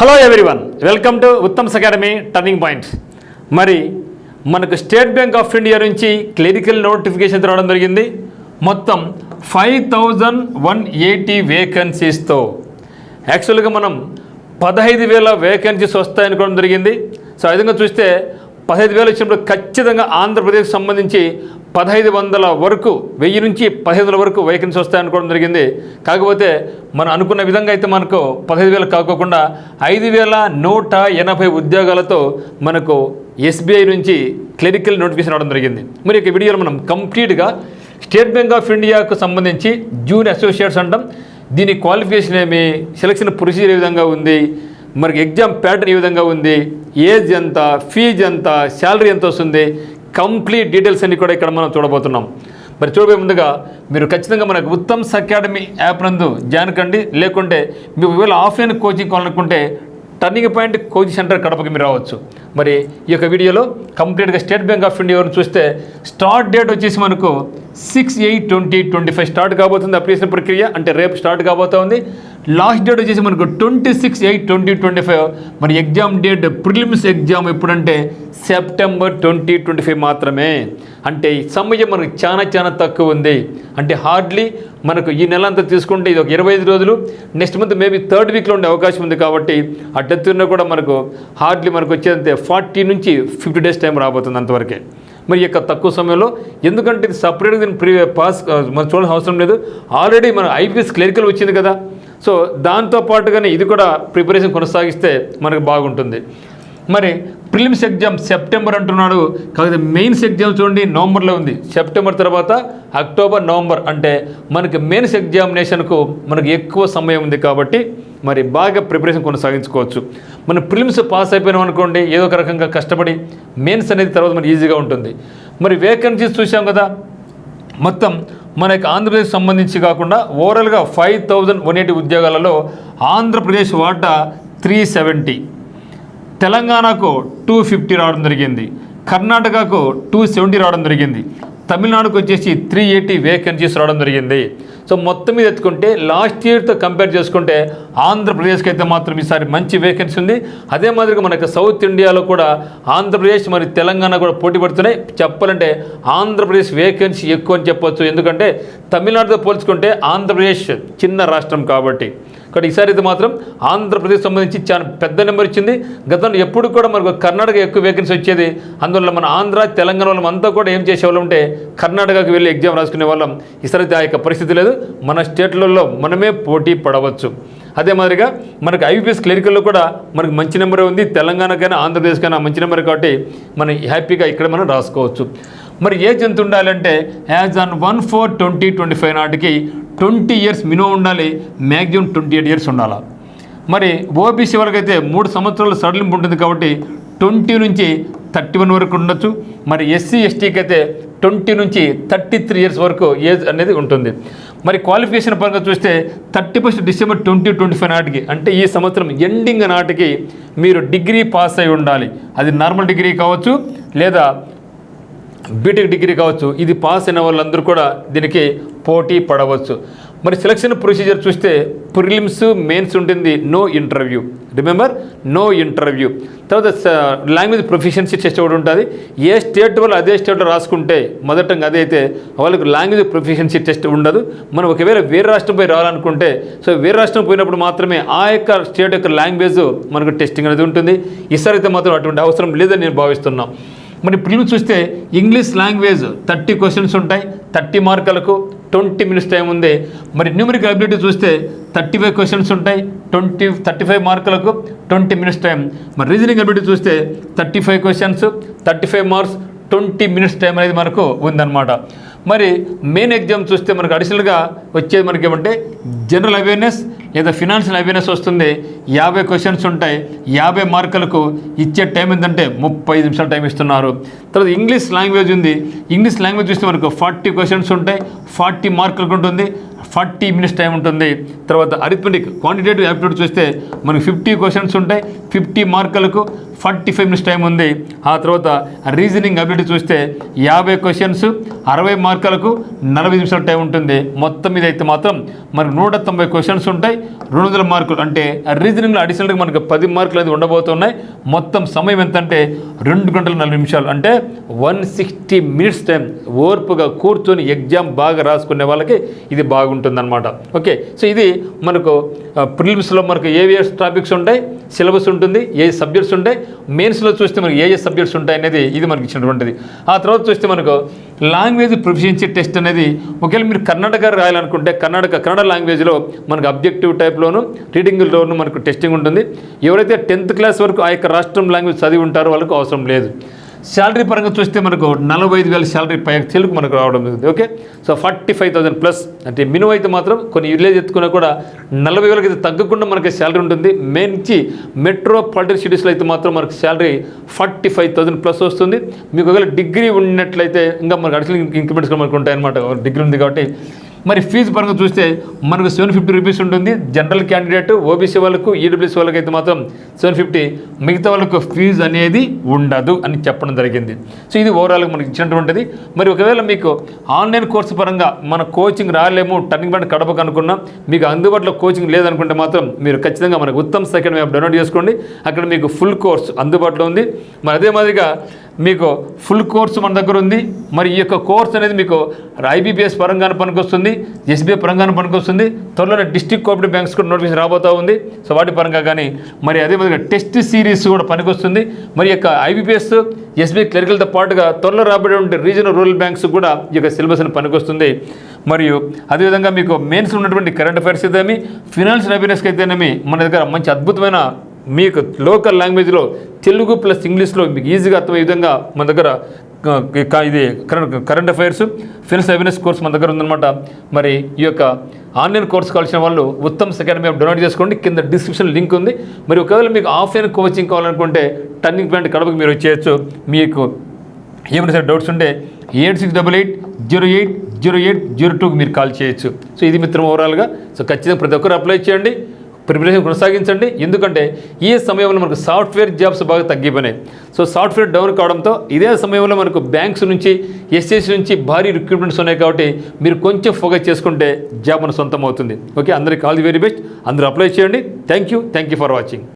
Hello everyone, welcome to Uttam's academy turning point. మరి మనకు state bank of India నుంచి clerical notification రావడం జరిగింది. మొత్తం 5180 వేకెన్సీస్తో యాక్చువల్గా మనం 15,000 వేకెన్సీస్ వస్తాయనుకోవడం జరిగింది. సో ఆ విధంగా చూస్తే 15,000 వచ్చినప్పుడు ఖచ్చితంగా ఆంధ్రప్రదేశ్కి సంబంధించి 1,500 వరకు 1000 నుంచి 1,500 వరకు వేకెన్సీ వస్తాయనుకోవడం జరిగింది. కాకపోతే మనం అనుకున్న విధంగా అయితే మనకు 15,000 కాకోకుండా 5,180 ఉద్యోగాలతో మనకు ఎస్బీఐ నుంచి క్లరికల్ నోటిఫికేషన్ రావడం జరిగింది. మరి ఈ వీడియోలో మనం కంప్లీట్గా స్టేట్ బ్యాంక్ ఆఫ్ ఇండియాకు సంబంధించి జూనియర్ అసోసియేట్స్ అంటాం, దీని క్వాలిఫికేషన్ ఏమి, సెలక్షన్ ప్రొసీజర్ ఏ విధంగా ఉంది, మరి ఎగ్జామ్ ప్యాటర్న్ ఏ విధంగా ఉంది, ఏజ్ ఎంత, ఫీజు ఎంత, శాలరీ ఎంత వస్తుంది, కంప్లీట్ డీటెయిల్స్ అన్ని కూడా ఇక్కడ మనం చూడబోతున్నాం. మరి చూడబోయే ముందుగా మీరు ఖచ్చితంగా మనకు ఉత్తమ్స్ అకాడమీ యాప్ నందు జాయిన్ కండి. లేకుంటే మీరు ఒకవేళ ఆఫ్లైన్ కోచింగ్ కావాలనుకుంటే టర్నింగ్ పాయింట్ కోచింగ్ సెంటర్ కడపకి మీరు రావచ్చు. మరి ఈ యొక్క వీడియోలో కంప్లీట్గా స్టేట్ బ్యాంక్ ఆఫ్ ఇండియా చూస్తే స్టార్ట్ డేట్ వచ్చేసి మనకు 6/8/2025 స్టార్ట్ కాబోతుంది అప్లికేషన్ ప్రక్రియ, అంటే రేపు స్టార్ట్ కాబోతుంది. లాస్ట్ డేట్ వచ్చేసి మనకు 26/8/2025. మరి ఎగ్జామ్ డేట్ ప్రిలిమ్స్ ఎగ్జామ్ ఎప్పుడంటే సెప్టెంబర్ 2025 మాత్రమే. అంటే ఈ సమయం మనకు చాలా తక్కువ ఉంది. అంటే హార్డ్లీ మనకు ఈ నెల అంతా తీసుకుంటే ఇది ఒక 25 రోజులు, నెక్స్ట్ మంత్ మేబీ థర్డ్ వీక్లో ఉండే అవకాశం ఉంది. కాబట్టి ఆ డెత్తున్న కూడా మనకు హార్డ్లీ మనకు వచ్చేదంతే 40 నుంచి 50 డేస్ టైం రాబోతుంది అంతవరకే. మరి ఈ యొక్క తక్కువ సమయంలో, ఎందుకంటే ఇది సపరేట్గా దీన్ని పాస్ మనం చూడాల్సిన అవసరం లేదు. ఆల్రెడీ మన ఐపీఎస్ క్లరికల్ వచ్చింది కదా, సో దాంతోపాటుగానే ఇది కూడా ప్రిపరేషన్ కొనసాగిస్తే మనకు బాగుంటుంది. మరి ప్రిలిమ్స్ ఎగ్జామ్ సెప్టెంబర్ అంటున్నాడు, కాకపోతే మెయిన్స్ ఎగ్జామ్ చూడండి నవంబర్లో ఉంది. సెప్టెంబర్ తర్వాత అక్టోబర్, నవంబర్ అంటే మనకి మెయిన్స్ ఎగ్జామినేషన్కు మనకు ఎక్కువ సమయం ఉంది. కాబట్టి మరి బాగా ప్రిపరేషన్ కొనసాగించుకోవచ్చు. మనం ప్రిలిమ్స్ పాస్ అయిపోయినాం అనుకోండి, ఏదో ఒక రకంగా కష్టపడి మెయిన్స్ అనేది తర్వాత మనకి ఈజీగా ఉంటుంది. మరి వేకెన్సీస్ చూసాం కదా, మొత్తం మనకి ఆంధ్రప్రదేశ్ సంబంధించి కాకుండా ఓవరాల్గా 5,180 ఉద్యోగాలలో ఆంధ్రప్రదేశ్ వాటా 370, తెలంగాణకు 250 రావడం జరిగింది, కర్ణాటకకు 270 రావడం జరిగింది, తమిళనాడుకు వచ్చేసి 380 వేకెన్సీస్ రావడం జరిగింది. సో మొత్తం మీద ఎత్తుకుంటే లాస్ట్ ఇయర్తో కంపేర్ చేసుకుంటే ఆంధ్రప్రదేశ్కి అయితే మాత్రం ఈసారి మంచి వేకెన్సీ ఉంది. అదే మాదిరిగా మనకి సౌత్ ఇండియాలో కూడా ఆంధ్రప్రదేశ్ మరి తెలంగాణ కూడా పోటీ పడుతున్నాయి. చెప్పాలంటే ఆంధ్రప్రదేశ్ వేకెన్సీ ఎక్కువ అని చెప్పొచ్చు, ఎందుకంటే తమిళనాడుతో పోల్చుకుంటే ఆంధ్రప్రదేశ్ చిన్న రాష్ట్రం కాబట్టి. కాబట్టి ఈసారి అయితే మాత్రం ఆంధ్రప్రదేశ్ సంబంధించి చాలా పెద్ద నెంబర్ ఇచ్చింది. గతంలో ఎప్పుడు కూడా మనకు కర్ణాటక ఎక్కువ వేకెన్సీ వచ్చేది. అందువల్ల మన ఆంధ్ర తెలంగాణ వాళ్ళం అంతా కూడా ఏం చేసేవాళ్ళం అంటే కర్ణాటకకి వెళ్ళి ఎగ్జామ్ రాసుకునే వాళ్ళం. ఈసారి అయితే ఆ యొక్క పరిస్థితి లేదు, మన స్టేట్లలో మనమే పోటీ పడవచ్చు. అదే మాదిరిగా మనకు ఐపీఎస్ క్లరికల్లో కూడా మనకు మంచి నెంబరే ఉంది. తెలంగాణకైనా ఆంధ్రప్రదేశ్కైనా మంచి నెంబర్ కాబట్టి మనం హ్యాపీగా ఇక్కడ మనం రాసుకోవచ్చు. మరి ఏజ్ ఎంత ఉండాలంటే యాజ్ ఆన్ 1/4/2025 నాటికి 20 ఇయర్స్ మినిమం ఉండాలి, మ్యాక్సిమం 28 ఇయర్స్ ఉండాలి. మరి ఓబీసీ వాళ్ళకైతే 3 సంవత్సరాల సడలింపు ఉంటుంది కాబట్టి 20 నుంచి 31 వరకు ఉండొచ్చు. మరి ఎస్సీ ఎస్టీకి అయితే 20 నుంచి 33 ఇయర్స్ వరకు ఏజ్ అనేది ఉంటుంది. మరి క్వాలిఫికేషన్ పరంగా చూస్తే 31 డిసెంబర్ 2025 నాటికి, అంటే ఈ సంవత్సరం ఎండింగ్ నాటికి మీరు డిగ్రీ పాస్ అయి ఉండాలి. అది నార్మల్ డిగ్రీ కావచ్చు లేదా బీటెక్ డిగ్రీ కావచ్చు. ఇది పాస్ అయిన వాళ్ళందరూ కూడా దీనికి పోటీ పడవచ్చు. మరి సెలక్షన్ ప్రొసీజర్ చూస్తే ప్రిలిమ్స్, మెయిన్స్ ఉంటుంది, no interview. Remember, no interview. తర్వాత లాంగ్వేజ్ ప్రొఫిషియన్సీ టెస్ట్ ఒకటి ఉంటుంది. ఏ స్టేట్ వాళ్ళు అదే స్టేట్లో రాసుకుంటే మొదటంగా అదే అయితే వాళ్ళకి లాంగ్వేజ్ ప్రొఫిషియన్సీ టెస్ట్ ఉండదు. మనం ఒకవేళ వేరే రాష్ట్రం పోయి రావాలనుకుంటే సో వేరే రాష్ట్రం పోయినప్పుడు మాత్రమే ఆ యొక్క స్టేట్ యొక్క లాంగ్వేజ్ మనకు టెస్టింగ్ అనేది ఉంటుంది. ఈసారి అయితే మాత్రం అటువంటి అవసరం లేదని నేను భావిస్తున్నాను. మరి ప్రిలిమ్స్ చూస్తే ఇంగ్లీష్ లాంగ్వేజ్ 30 క్వశ్చన్స్ ఉంటాయి, 30 మార్కులకు 20 మినిట్స్ టైం ఉంది. మరి న్యూమరికల్ అబిలిటీ చూస్తే 35 క్వశ్చన్స్ ఉంటాయి, 35 మార్కులకు 20 మినిట్స్ టైం. మరి రీజనింగ్ అబిలిటీ చూస్తే 35 క్వశ్చన్స్, 35 మార్క్స్, 20 మినిట్స్ టైం అనేది మనకు ఉందన్నమాట. మరి మెయిన్ ఎగ్జామ్ చూస్తే మనకు అడిషనల్గా వచ్చేది మనకి ఏమంటే జనరల్ అవేర్నెస్ లేదా ఫినాన్షియల్ అవేర్నెస్ వస్తుంది. 50 క్వశ్చన్స్ ఉంటాయి, 50 మార్కులకు ఇచ్చే టైం ఏంటంటే 35 నిమిషాలు టైం ఇస్తున్నారు. తర్వాత ఇంగ్లీష్ లాంగ్వేజ్ ఉంది. ఇంగ్లీష్ లాంగ్వేజ్ చూస్తే మనకు 40 క్వశ్చన్స్ ఉంటాయి, 40 మార్కులకు ఉంటుంది, 40 మినిట్స్ టైం ఉంటుంది. తర్వాత అరిథమెటిక్ క్వాంటిటేటివ్ యాప్టిట్యూడ్ చూస్తే మనకు 50 క్వశ్చన్స్ ఉంటాయి, 50 మార్కులకు 45 మినిట్స్ టైం ఉంది. ఆ తర్వాత రీజనింగ్ అబిలిటీ చూస్తే 50 క్వశ్చన్స్, 60 మార్కులకు 40 నిమిషాల టైం ఉంటుంది. మొత్తం మీద అయితే మాత్రం మనకు 190 క్వశ్చన్స్ ఉంటాయి, 200 మార్కులు అంటే రీజనింగ్లో అడిషనల్గా మనకు 10 మార్కులు అనేది ఉండబోతున్నాయి. మొత్తం సమయం ఎంత అంటే 2 గంటల 40 నిమిషాలు అంటే 160 మినిట్స్ టైం ఓర్పుగా కూర్చొని ఎగ్జామ్ బాగా రాసుకునే వాళ్ళకి ఇది బాగుంటుందన్నమాట. ఓకే, సో ఇది మనకు ప్రిలిమ్స్లో మనకు ఏ టాపిక్స్ ఉంటాయి, సిలబస్ ఉంటుంది, ఏ సబ్జెక్ట్స్ ఉంటాయి, మెయిన్స్లో చూస్తే మనకి ఏ సబ్జెక్ట్స్ ఉంటాయి అనేది ఇది మనకి ఇచ్చినటువంటిది. ఆ తర్వాత చూస్తే మనకు లాంగ్వేజ్ ప్రొఫిషియన్సీ టెస్ట్ అనేది ఒకవేళ మీరు కర్ణాటక రాయాలనుకుంటే కన్నడ లాంగ్వేజ్లో మనకు అబ్జెక్టివ్ టైప్లోను రీడింగ్లోను మనకు టెస్టింగ్ ఉంటుంది. ఎవరైతే 10th క్లాస్ వరకు ఆ యొక్క రాష్ట్రం లాంగ్వేజ్ చదివి ఉంటారో వాళ్ళకు అవసరం లేదు. శాలరీ పరంగా చూస్తే మనకు 45,000 శాలరీ తెలుగు మనకు రావడం జరుగుతుంది. ఓకే, సో 45,000 ప్లస్ అంటే మినిమం అయితే మాత్రం కొన్ని విలేజ్ ఎత్తుకున్నా కూడా 40,000 అయితే తగ్గకుండా మనకి శాలరీ ఉంటుంది. మంచి మెట్రోపాలిటన్ సిటీస్లో అయితే మాత్రం మనకు శాలరీ 45,000 ప్లస్ వస్తుంది. మీకు ఒకవేళ డిగ్రీ ఉన్నట్లయితే ఇంకా మనకు అడిషనల్ ఇంక్రిమెంట్స్ మనకు ఉంటాయన్నమాట. డిగ్రీ ఉంది కాబట్టి మరి ఫీజు పరంగా చూస్తే మనకు 750 రూపీస్ ఉంటుంది. జనరల్ క్యాండిడేట్, ఓబీసీ వాళ్ళకు, ఈడబ్ల్యూఎస్ వాళ్ళకి అయితే మాత్రం 750, మిగతా వాళ్ళకు ఫీజు అనేది ఉండదు అని చెప్పడం జరిగింది. సో ఇది ఓవరాల్గా మనకి ఇచ్చినటువంటిది. మరి ఒకవేళ మీకు ఆన్లైన్ కోర్సు పరంగా మన కోచింగ్ రాలేము, టర్నింగ్ పాయింట్ కడపకు అనుకున్నా, మీకు అందుబాటులో కోచింగ్ లేదనుకుంటే మాత్రం మీరు ఖచ్చితంగా మనకు ఉత్తమ్ అకాడమీ యాప్ డౌన్లోడ్ చేసుకోండి. అక్కడ మీకు ఫుల్ కోర్స్ అందుబాటులో ఉంది. మరి అదే మాదిరిగా మీకు ఫుల్ కోర్సు మన దగ్గర ఉంది. మరి ఈ యొక్క కోర్స్ అనేది మీకు ఐబీపీఎస్ పరంగానే పనికొస్తుంది, ఎస్బీఐ పరంగానే పనికొస్తుంది. త్వరలోనే డిస్ట్రిక్ట్ కోఆపరేటివ్ బ్యాంక్స్ కూడా నోటిఫికేషన్ రాబోతూ ఉంది. సో వాటి పరంగా కానీ మరి అదేవిధంగా టెస్ట్ సిరీస్ కూడా పనికొస్తుంది. మరి యొక్క ఐబీపీఎస్, ఎస్బీఐ క్లరికల్తో పాటుగా త్వరలో రాబోయే రీజనల్ రూరల్ బ్యాంక్స్ కూడా ఈ యొక్క సిలబస్ అని పనికొస్తుంది. మరియు అదేవిధంగా మీకు మెయిన్స్ ఉన్నటువంటి కరెంట్ అఫైర్స్ అయితేనేమి, ఫినాన్షియల్ అవేర్నెస్కి అయితేనేమి మన దగ్గర మంచి అద్భుతమైన మీకు లోకల్ లాంగ్వేజ్లో తెలుగు ప్లస్ ఇంగ్లీష్లో మీకు ఈజీగా అర్థమయ్యే విధంగా మన దగ్గర ఇది current affairs, financial awareness course మన దగ్గర ఉందన్నమాట. మరి ఈ యొక్క ఆన్లైన్ కోర్స్ కావాల్సిన వాళ్ళు ఉత్తమ్ అకాడమీ యాప్ డౌన్లోడ్ చేసుకోండి. కింద డిస్క్రిప్షన్ లింక్ ఉంది. మరి ఒకవేళ మీకు ఆఫ్లైన్ కోచింగ్ కావాలనుకుంటే టర్నింగ్ పాయింట్ కడపకు మీరు వచ్చేయచ్చు. మీకు ఏమైనా సరే డౌట్స్ ఉంటే 8688080802 మీరు కాల్ చేయొచ్చు. సో ఇది మిత్రం ఓవరాల్గా. సో ఖచ్చితంగా ప్రతి ఒక్కరు అప్లై చేయండి, ప్రిపరేషన్ కొనసాగించండి. ఎందుకంటే ఈ సమయంలో మనకు సాఫ్ట్వేర్ జాబ్స్ బాగా తగ్గిపోయినాయి. సో సాఫ్ట్వేర్ డౌన్ కావడంతో ఇదే సమయంలో మనకు బ్యాంక్స్ నుంచి, ఎస్ఎస్సి నుంచి భారీ రిక్రూట్మెంట్స్ ఉన్నాయి. కాబట్టి మీరు కొంచెం ఫోకస్ చేసుకుంటే జాబ్ మన సొంతం అవుతుంది. ఓకే, అందరికీ ఆల్ ది వెరీ బెస్ట్. అందరూ అప్లై చేయండి. Thank you for watching.